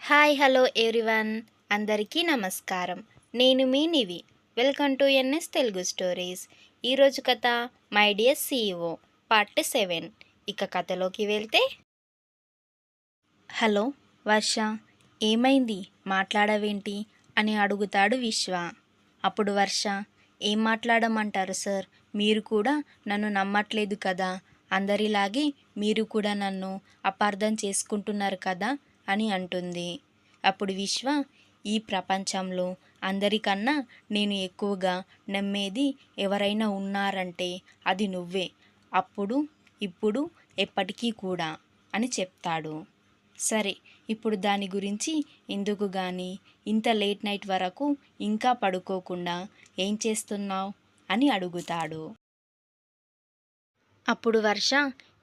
Hi hello everyone. అందరికీ నమస్కారం. నేను మీ నివి. Welcome to NS Telugu stories. ఈరోజు కథ మై డియర్ సీఈఓ పార్ట్ 7. ఇక కథలోకి వెళ్తే, హలో వర్ష, ఏమైంది, మాట్లాడవేంటి అని అడుగుతాడు విశ్వ. అప్పుడు వర్ష, ఏం మాట్లాడమంటారు సార్, మీరు కూడా నన్ను నమ్మట్లేదు కదా, అందరిలాగే మీరు కూడా నన్ను అపార్థం చేసుకుంటున్నారు కదా అని అంటుంది. అప్పుడు విశ్వ, ఈ ప్రపంచంలో అందరికన్నా నేను ఎక్కువగా నమ్మేది ఎవరైనా ఉన్నారంటే అది నువ్వే, అప్పుడు ఇప్పుడు ఎప్పటికీ కూడా అని చెప్తాడు. సరే, ఇప్పుడు దాని గురించి ఎందుకు కానీ ఇంత లేట్ నైట్ వరకు ఇంకా పడుకోకుండా ఏం చేస్తున్నావు అని అడుగుతాడు. అప్పుడు వర్ష,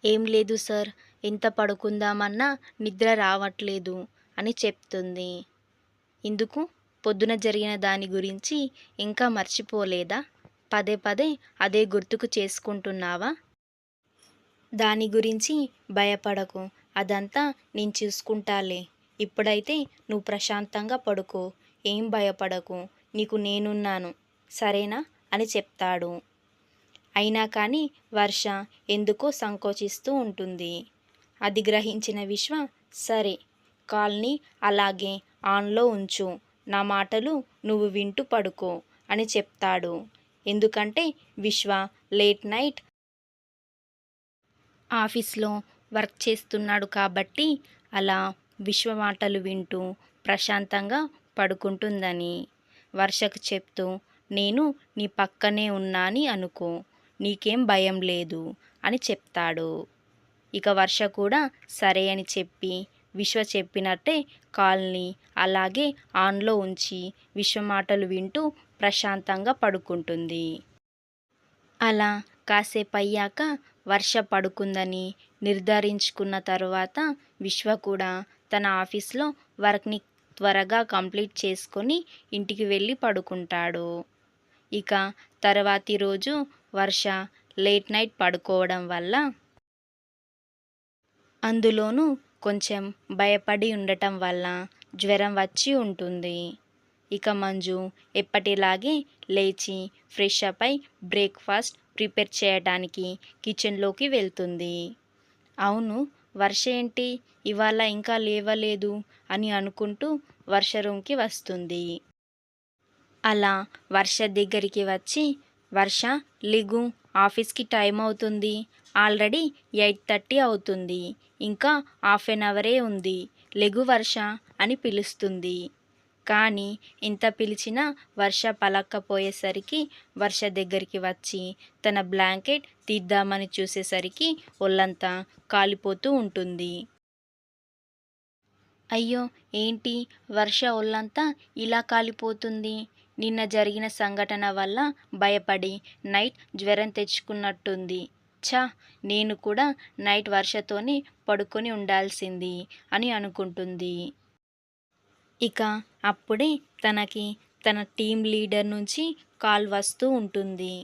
ఏం లేదు సార్, ఎంత పడుకుందామన్నా నిద్ర రావట్లేదు అని చెప్తుంది. ఇందుకు పొద్దున జరిగిన దాని గురించి ఇంకా మర్చిపోలేదా, పదే పదే అదే గుర్తుకు చేసుకుంటున్నావా? దాని గురించి భయపడకు, అదంతా నేను చూసుకుంటాలే. ఇప్పుడైతే నువ్వు ప్రశాంతంగా పడుకో, ఏం భయపడకు, నీకు నేనున్నాను, సరేనా అని చెప్తాడు. అయినా కానీ వర్ష ఎందుకో సంకోచిస్తూ ఉంటుంది. అది గ్రహించిన విశ్వ, సరే, కాల్ని అలాగే ఆన్లో ఉంచు, నా మాటలు నువ్వు వింటూ పడుకో అని చెప్తాడు. ఎందుకంటే విశ్వ లేట్ నైట్ ఆఫీస్లో వర్క్ చేస్తున్నాడు కాబట్టి అలా విశ్వ మాటలు వింటూ ప్రశాంతంగా పడుకుంటుందని వర్షకు చెప్తూ, నేను నీ పక్కనే ఉన్నాని అనుకో, నీకేం భయం లేదు అని చెప్తాడు. ఇక వర్ష కూడా సరే అని చెప్పి విశ్వ చెప్పినట్టే కాల్ని అలాగే ఆన్లో ఉంచి విశ్వ మాటలు వింటూ ప్రశాంతంగా పడుకుంటుంది. అలా కాసేపు అయ్యాక వర్ష పడుకుందని నిర్ధారించుకున్న తర్వాత విశ్వ కూడా తన ఆఫీస్లో వర్క్ని త్వరగా కంప్లీట్ చేసుకొని ఇంటికి వెళ్ళి పడుకుంటాడు. ఇక తర్వాతి రోజు వర్ష లేట్ నైట్ పడుకోవడం వల్ల, అందులోనూ కొంచెం భయపడి ఉండటం వల్ల జ్వరం వచ్చి ఉంటుంది. ఇక మంజు ఎప్పటిలాగే లేచి ఫ్రెష్ అప్ అయి బ్రేక్ఫాస్ట్ ప్రిపేర్ చేయడానికి కిచెన్లోకి వెళ్తుంది. అవును, వర్ష ఏంటి ఇవాళ ఇంకా లేవలేదు అని అనుకుంటూ వర్ష రూమ్కి వస్తుంది. అలా వర్ష దగ్గరికి వచ్చి, వర్ష లిగు, ఆఫీస్కి టైం అవుతుంది, ఆల్రెడీ 8:30 అవుతుంది, ఇంకా హాఫ్ ఎన్ అవరే ఉంది, లెగు వర్ష అని పిలుస్తుంది. కానీ ఎంత పిలిచినా వర్ష పలక్కపోయేసరికి వర్ష దగ్గరికి వచ్చి తన బ్లాంకెట్ తీద్దామని చూసేసరికి ఒళ్ళంతా కాలిపోతూ ఉంటుంది. అయ్యో, ఏంటి వర్ష ఒళ్ళంతా ఇలా కాలిపోతుంది, నిన్న జరిగిన సంఘటన వల్ల భయపడి నైట్ జ్వరం తెచ్చుకున్నట్టుంది, ఛా, నేను కూడా నైట్ వర్షతోనే పడుకొని ఉండాల్సింది అని అనుకుంటుంది. ఇక అప్పుడే తనకి తన టీం లీడర్ నుంచి కాల్ వస్తూ ఉంటుంది.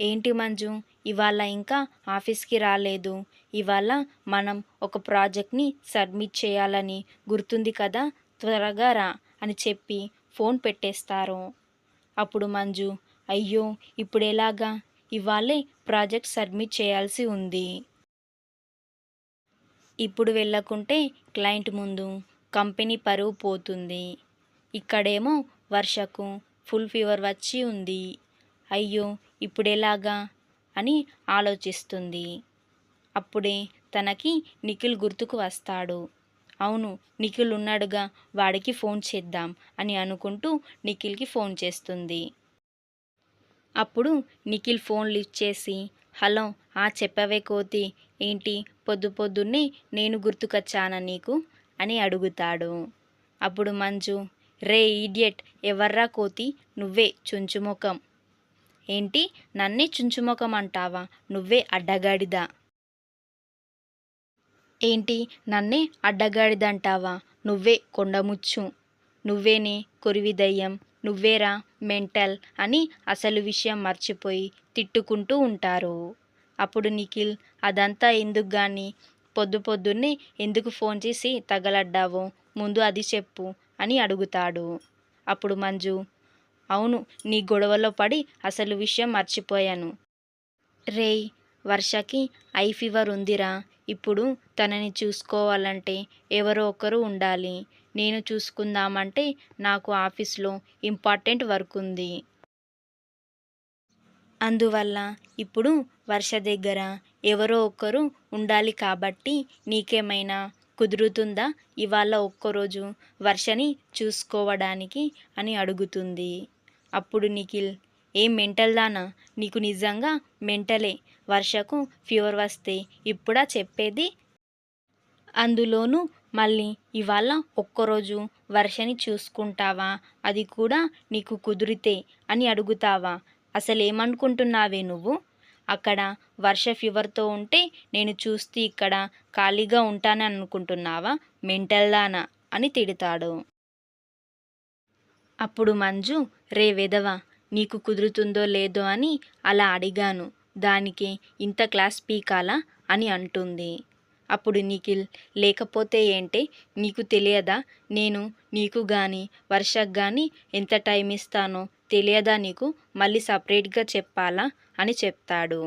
ఏంటి మంజు, ఇవాళ ఇంకా ఆఫీస్కి రాలేదు, ఇవాళ మనం ఒక ప్రాజెక్ట్ని సబ్మిట్ చేయాలని గుర్తుంది కదా, త్వరగా రా అని చెప్పి ఫోన్ పెట్టేస్తారు. అప్పుడు మంజు, అయ్యో ఇప్పుడు ఎలాగా, ఇవాళే ప్రాజెక్ట్ సబ్మిట్ చేయాల్సి ఉంది, ఇప్పుడు వెళ్ళకుంటే క్లయింట్ ముందు కంపెనీ పరువు పోతుంది, ఇక్కడేమో వర్షకు ఫుల్ ఫీవర్ వచ్చి ఉంది, అయ్యో ఇప్పుడెలాగా అని ఆలోచిస్తుంది. అప్పుడే తనకి నిఖిల్ గుర్తుకు వస్తాడు. అవును, నిఖిల్ ఉన్నాడుగా, వాడికి ఫోన్ చేద్దాం అని అనుకుంటూ నిఖిల్కి ఫోన్ చేస్తుంది. అప్పుడు నిఖిల్ ఫోన్ లిఫ్ట్ చేసి, హలో, చెప్పవే కోతి, ఏంటి పొద్దు పొద్దున్నే నేను గుర్తుకొచ్చానా నీకు అని అడుగుతాడు. అప్పుడు మంజు, రే ఈడియట్, ఎవర్రా కోతి, నువ్వే చుంచుముఖం, ఏంటి నన్నే చుంచుముఖం అంటావా, నువ్వే అడ్డగాడిదా, ఏంటి నన్నే అడ్డగాడిదంటావా, నువ్వే కొండముచ్చు, నువ్వేనే కొరివి దయ్యం, నువ్వేరా మెంటల్ అని అసలు విషయం మర్చిపోయి తిట్టుకుంటూ ఉంటారు. అప్పుడు నిఖిల్, అదంతా ఎందుకు కానీ పొద్దు పొద్దున్నే ఎందుకు ఫోన్ చేసి తగలడ్డావో ముందు అది చెప్పు అని అడుగుతాడు. అప్పుడు మంజు, అవును, నీ గొడవలో పడి అసలు విషయం మర్చిపోయాను. రేయ్, వర్షకి ఐ ఫీవర్ ఉందిరా. ఇప్పుడు తనని చూసుకోవాలంటే ఎవరో ఒకరు ఉండాలి. నేను చూసుకుందామంటే నాకు ఆఫీస్లో ఇంపార్టెంట్ వర్క్ ఉంది. అందువల్ల ఇప్పుడు వర్ష దగ్గర ఎవరో ఒకరు ఉండాలి కాబట్టి నీకేమైనా కుదురుతుందా ఇవాళ ఒక్కరోజు వర్షని చూసుకోవడానికి అని అడుగుతుంది. అప్పుడు నిఖిల్, ఏం మెంటల్ దానా, నీకు నిజంగా మెంటలే. వర్షకు ఫీవర్ వస్తే ఇప్పుడా చెప్పేది? అందులోనూ మళ్ళీ ఇవాళ ఒక్కరోజు వర్షని చూసుకుంటావా, అది కూడా నీకు కుదిరితే అని అడుగుతావా? అసలేమనుకుంటున్నావే నువ్వు? అక్కడ వర్ష ఫీవర్తో ఉంటే నేను చూస్తూ ఇక్కడ ఖాళీగా ఉంటానని అనుకుంటున్నావా? మెంటల్ దానా అని తిడతాడు. అప్పుడు మంజు, రే వెధవా, నీకు కుదురుతుందో లేదో అని అలా అడిగాను, దానికి ఇంత క్లాస్ పీకాలా అని అంటుంది. అప్పుడు నిఖిల్, లేకపోతే ఏంటే, నీకు తెలియదా నేను నీకు గాని వర్షకు గాని ఎంత టైం ఇస్తానో తెలియదా నీకు? మళ్ళీ సపరేట్గా చెప్పాలా అని చెప్తాడు.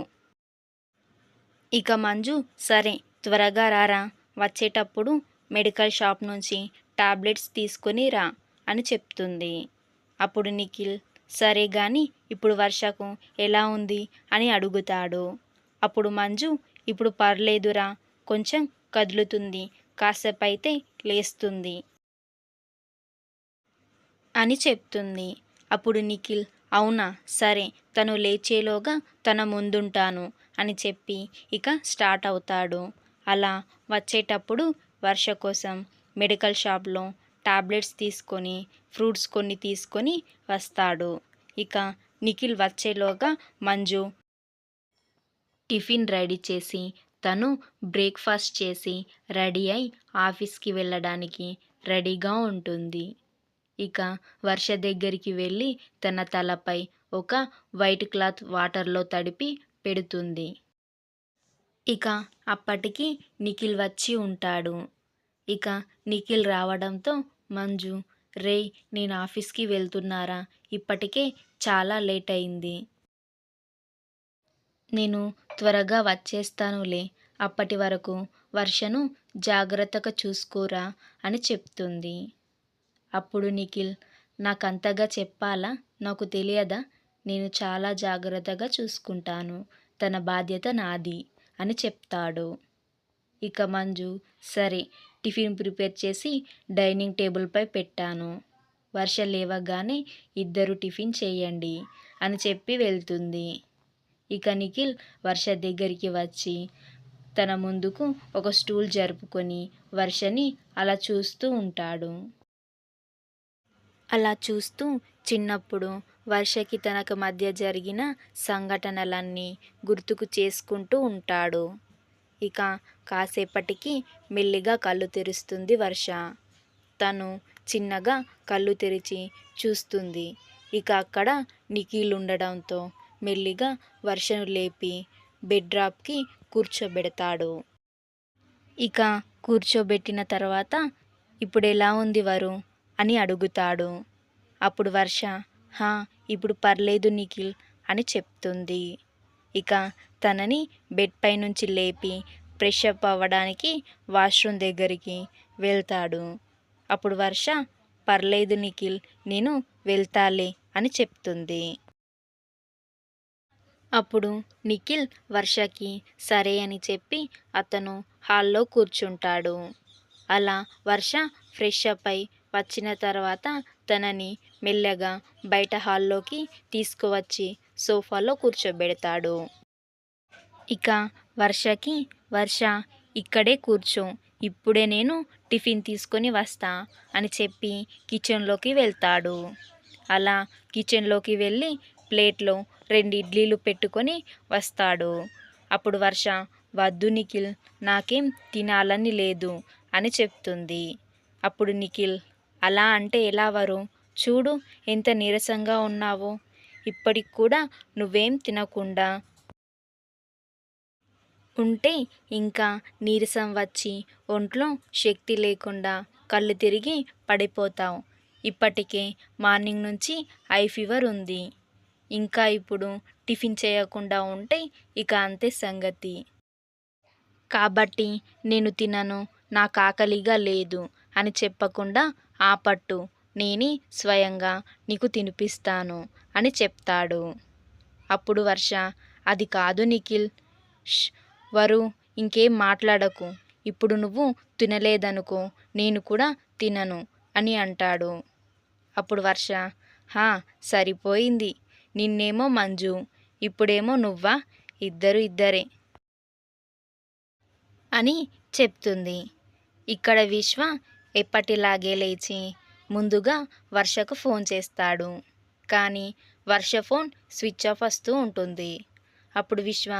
ఇక మంజు, సరే త్వరగా రారా, వచ్చేటప్పుడు మెడికల్ షాప్ నుంచి టాబ్లెట్స్ తీసుకొని రా అని చెప్తుంది. అప్పుడు నిఖిల్, సరే గాని ఇప్పుడు వర్షకు ఎలా ఉంది అని అడుగుతాడు. అప్పుడు మంజు, ఇప్పుడు పర్లేదురా, కొంచెం కదులుతుంది, కాసేపైతే లేస్తుంది అని చెప్తుంది. అప్పుడు నిఖిల్, అవునా, సరే, తను లేచేలోగా తన ముందుంటాను అని చెప్పి ఇక స్టార్ట్ అవుతాడు. అలా వచ్చేటప్పుడు వర్ష కోసం మెడికల్ షాప్లో టాబ్లెట్స్ తీసుకొని ఫ్రూట్స్ కొన్ని తీసుకొని వస్తాడు. ఇక నిఖిల్ వచ్చేలోగా మంజు టిఫిన్ రెడీ చేసి తను బ్రేక్ఫాస్ట్ చేసి రెడీ అయి ఆఫీస్కి వెళ్ళడానికి రెడీగా ఉంటుంది. ఇక వర్ష దగ్గరికి వెళ్ళి తన తలపై ఒక వైట్ క్లాత్ వాటర్లో తడిపి పెడుతుంది. ఇక అప్పటికి నిఖిల్ వచ్చి ఉంటాడు. ఇక నిఖిల్ రావడంతో మంజు, రేయ్, నేను ఆఫీస్కి వెళ్తున్నారా, ఇప్పటికే చాలా లేట్ అయింది, నేను త్వరగా వచ్చేస్తానులే, అప్పటి వరకు వర్షను జాగ్రత్తగా చూసుకోరా అని చెప్తుంది. అప్పుడు నిఖిల్, నాకంతగా చెప్పాలా, నాకు తెలియదా, నేను చాలా జాగ్రత్తగా చూసుకుంటాను, తన బాధ్యత నాది అని చెప్తాడు. ఇక మంజు, సరే, టిఫిన్ ప్రిపేర్ చేసి డైనింగ్ టేబుల్పై పెట్టాను, వర్ష లేవగానే ఇద్దరు టిఫిన్ చేయండి అని చెప్పి వెళ్తుంది. ఇక నిఖిల్ వర్ష దగ్గరికి వచ్చి తన ముందుకు ఒక స్టూల్ జరుపుకొని వర్షని అలా చూస్తూ ఉంటాడు. అలా చూస్తూ చిన్నప్పుడు వర్షకి తనకు మధ్య జరిగిన సంఘటనలన్నీ గుర్తుకు చేసుకుంటూ ఉంటాడు. ఇక కాసేపటికి మెల్లిగా కళ్ళు తెరుస్తుంది వర్ష. తను చిన్నగా కళ్ళు తెరిచి చూస్తుంది. ఇక అక్కడ నిఖిల్ ఉండడంతో మెల్లిగా వర్షను లేపి బెడ్ డ్రాప్కి కూర్చోబెడతాడు. ఇక కూర్చోబెట్టిన తర్వాత, ఇప్పుడు ఎలా ఉంది వరు అని అడుగుతాడు. అప్పుడు వర్ష, హా, ఇప్పుడు పర్లేదు నిఖిల్ అని చెప్తుంది. ఇక తనని బెడ్ పై నుంచి లేపి ఫ్రెష్ అప్ అవ్వడానికి వాష్రూమ్ దగ్గరికి వెళ్తాడు. అప్పుడు వర్ష, పర్లేదు నిఖిల్, నేను వెళ్తాలే అని చెప్తుంది. అప్పుడు నిఖిల్ వర్షకి సరే అని చెప్పి అతను హాల్లో కూర్చుంటాడు. అలా వర్ష ఫ్రెష్ అప్ అయి వచ్చిన తర్వాత తనని మెల్లగా బయట హాల్లోకి తీసుకువచ్చి సోఫాలో కూర్చోబెడతాడు. ఇక వర్షకి, వర్ష, ఇక్కడే కూర్చో, ఇప్పుడే నేను టిఫిన్ తీసుకొని వస్తా అని చెప్పి కిచెన్లోకి వెళ్తాడు. అలా కిచెన్లోకి వెళ్ళి ప్లేట్లో 2 ఇడ్లీలు పెట్టుకొని వస్తాడు. అప్పుడు వర్ష, వద్దు నిఖిల్, నాకేం తినాలని లేదు అని చెప్తుంది. అప్పుడు నిఖిల్, అలా అంటే ఎలా వరు, చూడు ఎంత నీరసంగా ఉన్నావో, ఇప్పటికి కూడా నువ్వేం తినకుండా ఉంటే ఇంకా నీరసం వచ్చి ఒంట్లో శక్తి లేకుండా కళ్ళు తిరిగి పడిపోతావు. ఇప్పటికే మార్నింగ్ నుంచి ఐ ఫీవర్ ఉంది. ఇంకా ఇప్పుడు టిఫిన్ చేయకుండా ఉంటే ఇక అంతే సంగతి. కాబట్టి నేను తినను, నాకు ఆకలిగా లేదు అని చెప్పకుండా ఆపట్టు, నేనే స్వయంగా నీకు తినిపిస్తాను అని చెప్తాడు. అప్పుడు వర్ష, అది కాదు నిఖిల్. ష్ వరు, ఇంకేం మాట్లాడకు. ఇప్పుడు నువ్వు తినలేదనుకో నేను కూడా తినను అని అంటాడు. అప్పుడు వర్ష, హా సరిపోయింది. నిన్నేమో మంజు, ఇప్పుడేమో నువ్వా, ఇద్దరు ఇద్దరే అని చెప్తుంది. ఇక్కడ విశ్వ ఎప్పటిలాగే లేచి ముందుగా వర్షకు ఫోన్ చేస్తాడు. కానీ వర్ష ఫోన్ స్విచ్ ఆఫ్ వస్తూ ఉంటుంది. అప్పుడు విశ్వ,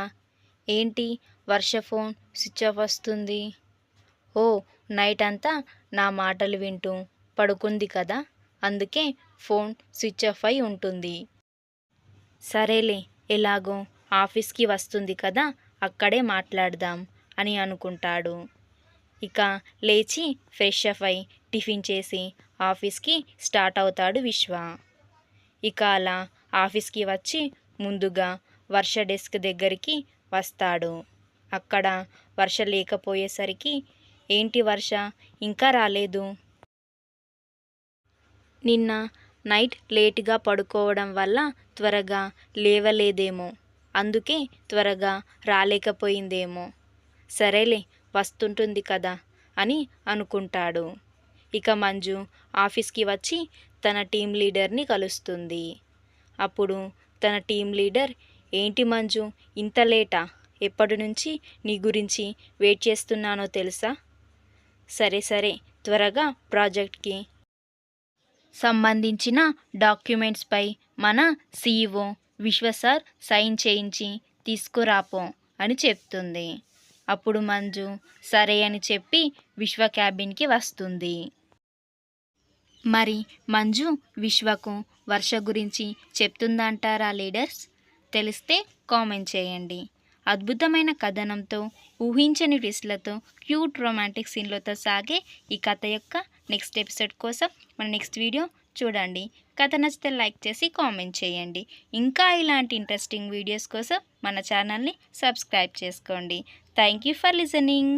ఏంటి వర్ష ఫోన్ స్విచ్ ఆఫ్ వస్తుంది? ఓ, నైట్ అంతా నా మాటలు వింటూ పడుకుంది కదా, అందుకే ఫోన్ స్విచ్ ఆఫ్ అయి ఉంటుంది. సరేలే, ఎలాగో ఆఫీస్కి వస్తుంది కదా, అక్కడే మాట్లాడదాం అని అనుకుంటాడు. ఇక లేచి ఫ్రెష్ అప్ అయి టిఫిన్ చేసి ఆఫీస్కి స్టార్ట్ అవుతాడు విశ్వ. ఇక అలా ఆఫీస్కి వచ్చి ముందుగా వర్ష డెస్క్ దగ్గరికి వస్తాడు. అక్కడ వర్ష లేకపోయేసరికి, ఏంటి వర్ష ఇంకా రాలేదు? నిన్న నైట్ లేటుగా పడుకోవడం వల్ల త్వరగా లేవలేదేమో, అందుకే త్వరగా రాలేకపోయిందేమో. సరేలే, వస్తుంటుంది కదా అని అనుకుంటాడు. ఇక మంజు ఆఫీస్కి వచ్చి తన టీం లీడర్ని కలుస్తుంది. అప్పుడు తన టీం లీడర్, ఏంటి మంజు ఇంత లేటా? ఎప్పటి నుంచి నీ గురించి వెయిట్ చేస్తున్నానో తెలుసా? సరే సరే, త్వరగా ప్రాజెక్ట్కి సంబంధించిన డాక్యుమెంట్స్పై మన CEO విశ్వ సార్ సైన్ చేయించి తీసుకురాపో అని చెప్తుంది. అప్పుడు మంజు సరే అని చెప్పి విశ్వ క్యాబిన్కి వస్తుంది. మరి మంజు విశ్వకు వర్ష గురించి చెప్తుందంటారా లీడర్స్? తెలిస్తే కామెంట్ చేయండి. అద్భుతమైన కథనంతో, ఊహించని ట్విస్ట్లతో, క్యూట్ రొమాంటిక్ సీన్లతో సాగే ఈ కథ యొక్క నెక్స్ట్ ఎపిసోడ్ కోసం మన నెక్స్ట్ వీడియో చూడండి. కథ నచ్చితే లైక్ చేసి కామెంట్ చేయండి. ఇంకా ఇలాంటి ఇంట్రెస్టింగ్ వీడియోస్ కోసం మన ఛానల్ని సబ్స్క్రైబ్ చేసుకోండి. Thank you for listening.